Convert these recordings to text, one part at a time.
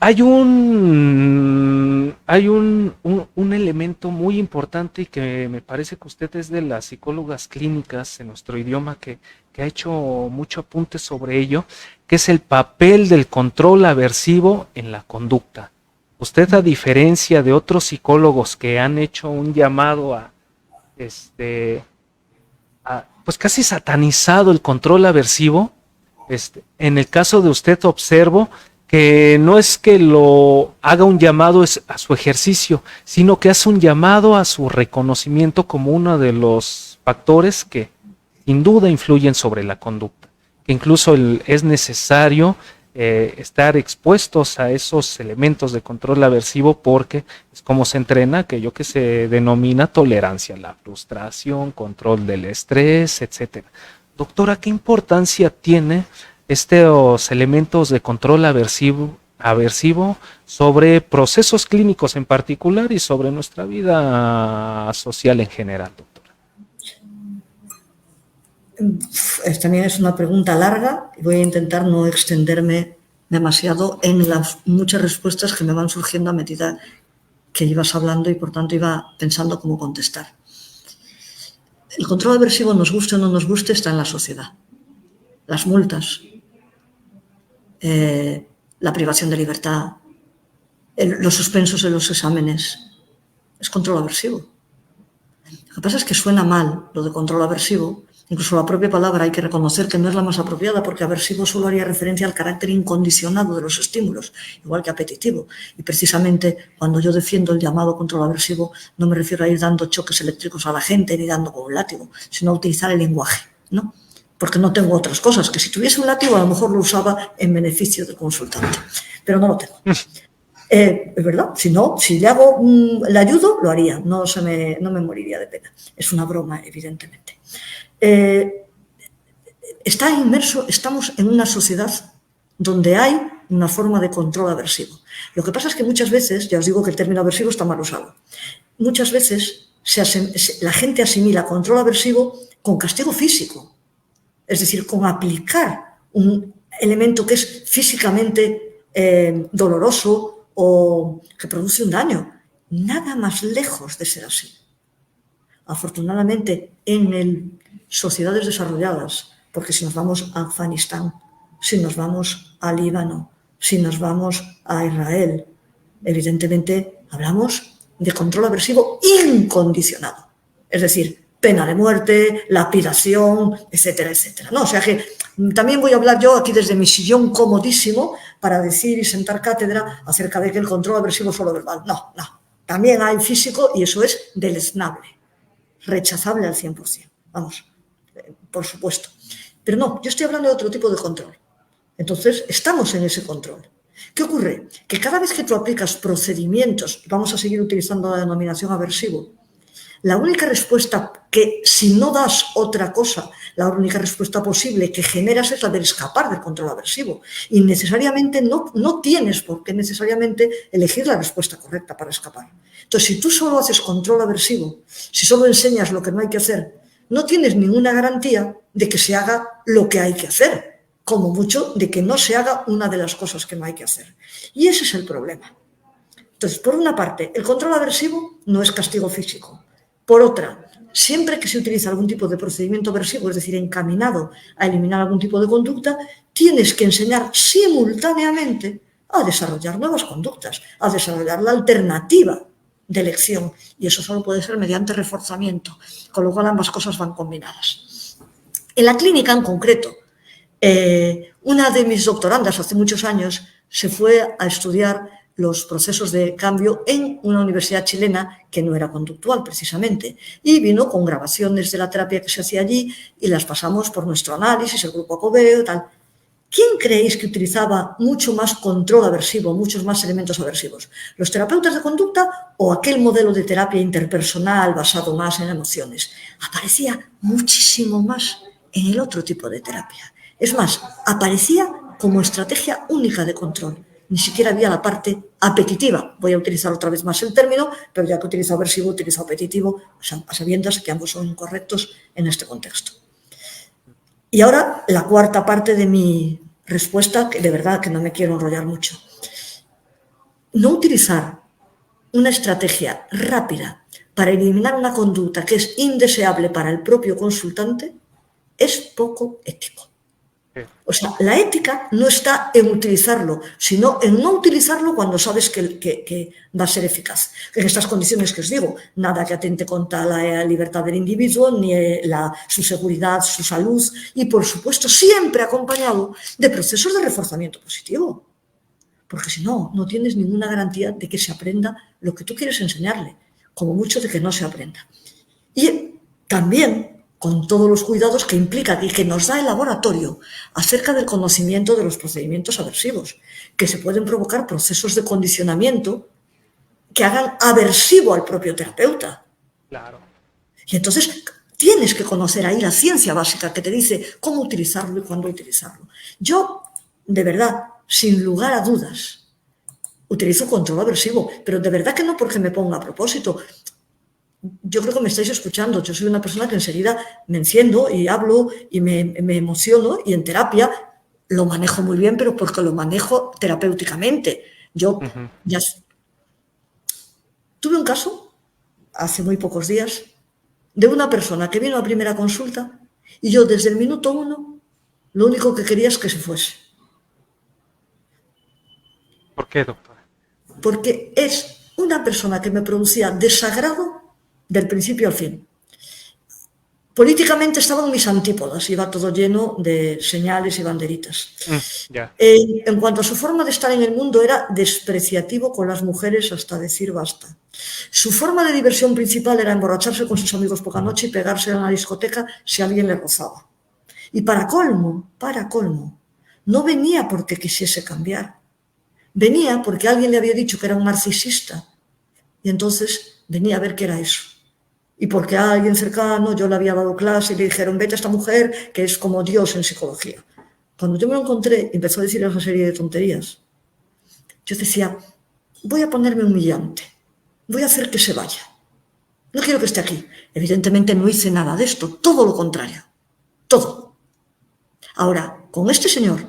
Hay un elemento muy importante y que me parece que usted es de las psicólogas clínicas en nuestro idioma que ha hecho mucho apunte sobre ello, que es el papel del control aversivo en la conducta. Usted, a diferencia de otros psicólogos que han hecho un llamado este, pues casi satanizado el control aversivo, en el caso de usted observo que no es que lo haga un llamado a su ejercicio, sino que hace un llamado a su reconocimiento como uno de los factores que sin duda influyen sobre la conducta. Que incluso es necesario estar expuestos a esos elementos de control aversivo porque es como se entrena aquello que se denomina tolerancia a la frustración, control del estrés, etcétera. Doctora, ¿qué importancia tiene estos elementos de control aversivo sobre procesos clínicos en particular y sobre nuestra vida social en general, doctora? También es una pregunta larga y voy a intentar no extenderme demasiado en las muchas respuestas que me van surgiendo a medida que ibas hablando y por tanto iba pensando cómo contestar. El control aversivo, nos guste o no nos guste, está en la sociedad. Las multas, la privación de libertad, los suspensos en los exámenes, es control aversivo. Lo que pasa es que suena mal lo de control aversivo. Incluso la propia palabra hay que reconocer que no es la más apropiada, porque aversivo solo haría referencia al carácter incondicionado de los estímulos, igual que apetitivo. Y precisamente cuando yo defiendo el llamado control aversivo, no me refiero a ir dando choques eléctricos a la gente ni dando con un látigo, sino a utilizar el lenguaje, ¿no? Porque no tengo otras cosas, que si tuviese un látigo a lo mejor lo usaba en beneficio del consultante, pero no lo tengo. Es verdad, si no, si le ayudo, lo haría, no me moriría de pena. Es una broma, evidentemente. Estamos en una sociedad donde hay una forma de control aversivo. Lo que pasa es que muchas veces, ya os digo que el término aversivo está mal usado, muchas veces la gente asimila control aversivo con castigo físico, es decir, con aplicar un elemento que es físicamente doloroso o que produce un daño. Nada más lejos de ser así. Afortunadamente, en sociedades desarrolladas, porque si nos vamos a Afganistán, si nos vamos a Líbano, si nos vamos a Israel, evidentemente hablamos de control aversivo incondicionado. Es decir, pena de muerte, lapidación, etcétera, etcétera. ¿No? O sea que también voy a hablar yo aquí desde mi sillón comodísimo para decir y sentar cátedra acerca de que el control aversivo es solo verbal. No. También hay físico y eso es deleznable, rechazable al 100%. Vamos, por supuesto. Pero no, yo estoy hablando de otro tipo de control. Entonces, estamos en ese control. ¿Qué ocurre? Que cada vez que tú aplicas procedimientos, vamos a seguir utilizando la denominación aversivo, la única respuesta que, si no das otra cosa, la única respuesta posible que generas es la de escapar del control aversivo. Y necesariamente no tienes por qué necesariamente elegir la respuesta correcta para escapar. Entonces, si tú solo haces control aversivo, si solo enseñas lo que no hay que hacer, no tienes ninguna garantía de que se haga lo que hay que hacer, como mucho de que no se haga una de las cosas que no hay que hacer. Y ese es el problema. Entonces, por una parte, el control aversivo no es castigo físico. Por otra, siempre que se utiliza algún tipo de procedimiento aversivo, es decir, encaminado a eliminar algún tipo de conducta, tienes que enseñar simultáneamente a desarrollar nuevas conductas, a desarrollar la alternativa de elección. Y eso solo puede ser mediante reforzamiento, con lo cual ambas cosas van combinadas. En la clínica, en concreto, una de mis doctorandas hace muchos años se fue a estudiar los procesos de cambio en una universidad chilena que no era conductual precisamente, y vino con grabaciones de la terapia que se hacía allí y las pasamos por nuestro análisis, el grupo Acobeo, tal. ¿Quién creéis que utilizaba mucho más control aversivo, muchos más elementos aversivos? ¿Los terapeutas de conducta o aquel modelo de terapia interpersonal basado más en emociones? Aparecía muchísimo más en el otro tipo de terapia. Es más, aparecía como estrategia única de control. Ni siquiera había la parte apetitiva. Voy a utilizar otra vez más el término, pero ya que utilizo aversivo, utilizo apetitivo, a sabiendas que ambos son incorrectos en este contexto. Y ahora la cuarta parte de mi respuesta, que de verdad que no me quiero enrollar mucho. no utilizar una estrategia rápida para eliminar una conducta que es indeseable para el propio consultante es poco ético. O sea, la ética no está en utilizarlo, sino en no utilizarlo cuando sabes que va a ser eficaz. En estas condiciones que os digo, nada que atente contra la libertad del individuo, ni su seguridad, su salud, y por supuesto siempre acompañado de procesos de reforzamiento positivo. Porque si no, no tienes ninguna garantía de que se aprenda lo que tú quieres enseñarle, como mucho de que no se aprenda. Y también con todos los cuidados que implica y que nos da el laboratorio acerca del conocimiento de los procedimientos aversivos, que se pueden provocar procesos de condicionamiento que hagan aversivo al propio terapeuta. Claro. Y entonces tienes que conocer ahí la ciencia básica que te dice cómo utilizarlo y cuándo utilizarlo. Yo, de verdad, sin lugar a dudas, utilizo control aversivo, pero de verdad que no porque me ponga a propósito. Yo creo que me estáis escuchando. Yo soy una persona que enseguida me enciendo y hablo y me emociono, y en terapia lo manejo muy bien, pero porque lo manejo terapéuticamente. Yo ya tuve un caso hace muy pocos días de una persona que vino a primera consulta y yo desde el minuto 1 lo único que quería es que se fuese. ¿Por qué, doctora? Porque es una persona que me producía desagrado del principio al fin. Políticamente estaban mis antípodas, iba todo lleno de señales y banderitas. Yeah. En cuanto a su forma de estar en el mundo, era despreciativo con las mujeres hasta decir basta. Su forma de diversión principal era emborracharse con sus amigos poca noche y pegarse en la discoteca si alguien le rozaba. Y para colmo, no venía porque quisiese cambiar. Venía porque alguien le había dicho que era un narcisista. Y entonces venía a ver qué era eso. Y porque a alguien cercano yo le había dado clase y le dijeron, vete a esta mujer que es como Dios en psicología. Cuando yo me lo encontré, empezó a decir esa serie de tonterías. Yo decía, voy a ponerme humillante, voy a hacer que se vaya. No quiero que esté aquí. Evidentemente no hice nada de esto, todo lo contrario. Todo. Ahora, con este señor,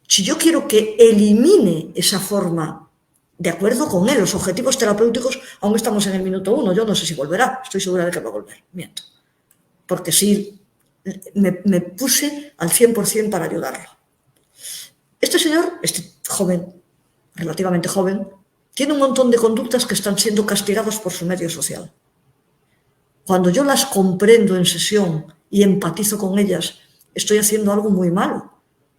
si yo quiero que elimine esa forma, de acuerdo con él, los objetivos terapéuticos, aún estamos en el minuto 1, yo no sé si volverá, estoy segura de que va a volver, miento. Porque sí, me puse al 100% para ayudarlo. Este señor, este joven, relativamente joven, tiene un montón de conductas que están siendo castigadas por su medio social. Cuando yo las comprendo en sesión y empatizo con ellas, estoy haciendo algo muy malo.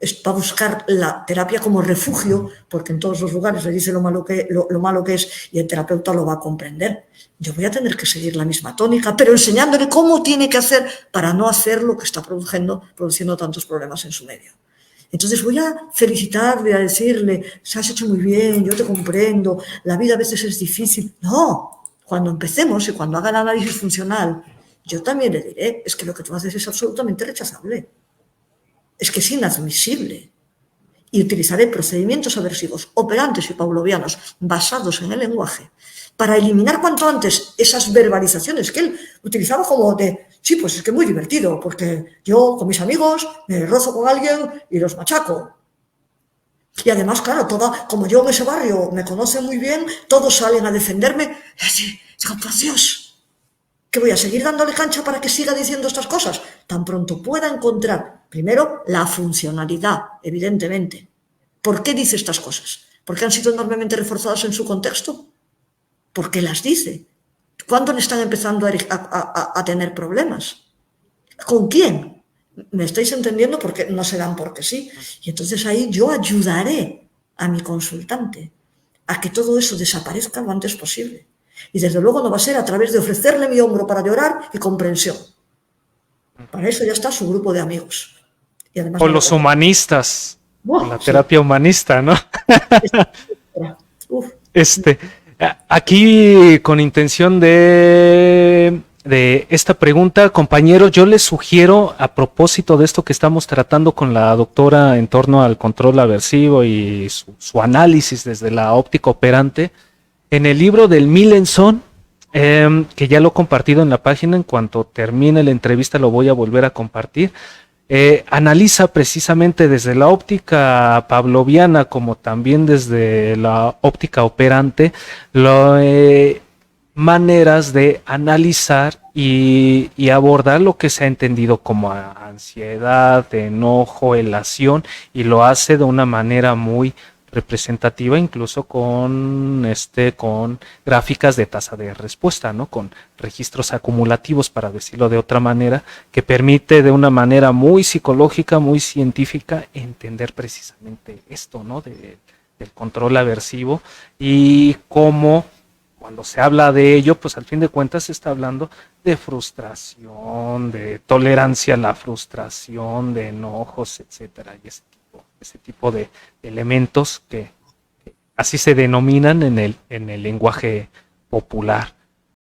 Es para buscar la terapia como refugio, porque en todos los lugares le dice lo malo que es y el terapeuta lo va a comprender. Yo voy a tener que seguir la misma tónica, pero enseñándole cómo tiene que hacer para no hacer lo que está produciendo tantos problemas en su medio. Entonces voy a felicitarle, a decirle, se has hecho muy bien, yo te comprendo, la vida a veces es difícil. No, cuando empecemos y cuando haga el análisis funcional, yo también le diré, es que lo que tú haces es absolutamente rechazable. Es que es inadmisible. Y utilizaré procedimientos aversivos, operantes y pavlovianos basados en el lenguaje para eliminar cuanto antes esas verbalizaciones que él utilizaba como de, sí, pues es que muy divertido, porque yo con mis amigos me rozo con alguien y los machaco. Y además, claro, como yo en ese barrio me conocen muy bien, todos salen a defenderme. Digo, por Dios, ¿que voy a seguir dándole cancha para que siga diciendo estas cosas? Tan pronto pueda encontrar, primero, la funcionalidad, evidentemente. ¿Por qué dice estas cosas? ¿Porque han sido enormemente reforzadas en su contexto? ¿Por qué las dice? ¿Cuándo le están empezando a tener problemas? ¿Con quién? ¿Me estáis entendiendo? Porque no se dan porque sí. Y entonces ahí yo ayudaré a mi consultante a que todo eso desaparezca lo antes posible. Y desde luego no va a ser a través de ofrecerle mi hombro para llorar y comprensión. Para eso ya está su grupo de amigos. Y además o los humanistas, la terapia sí. Humanista, ¿no? Uf. Aquí, con intención de esta pregunta, compañero, yo les sugiero, a propósito de esto que estamos tratando con la doctora en torno al control aversivo y su análisis desde la óptica operante, en el libro del Millenson, que ya lo he compartido en la página, en cuanto termine la entrevista lo voy a volver a compartir. analiza precisamente desde la óptica pavloviana como también desde la óptica operante maneras de analizar y abordar lo que se ha entendido como ansiedad, enojo, elación, y lo hace de una manera muy representativa, incluso con gráficas de tasa de respuesta, ¿no? Con registros acumulativos, para decirlo de otra manera, que permite de una manera muy psicológica, muy científica, entender precisamente esto, ¿no? Del control aversivo y cómo cuando se habla de ello, pues al fin de cuentas se está hablando de frustración, de tolerancia a la frustración, de enojos, etcétera, y ese tipo de elementos que así se denominan en el lenguaje popular.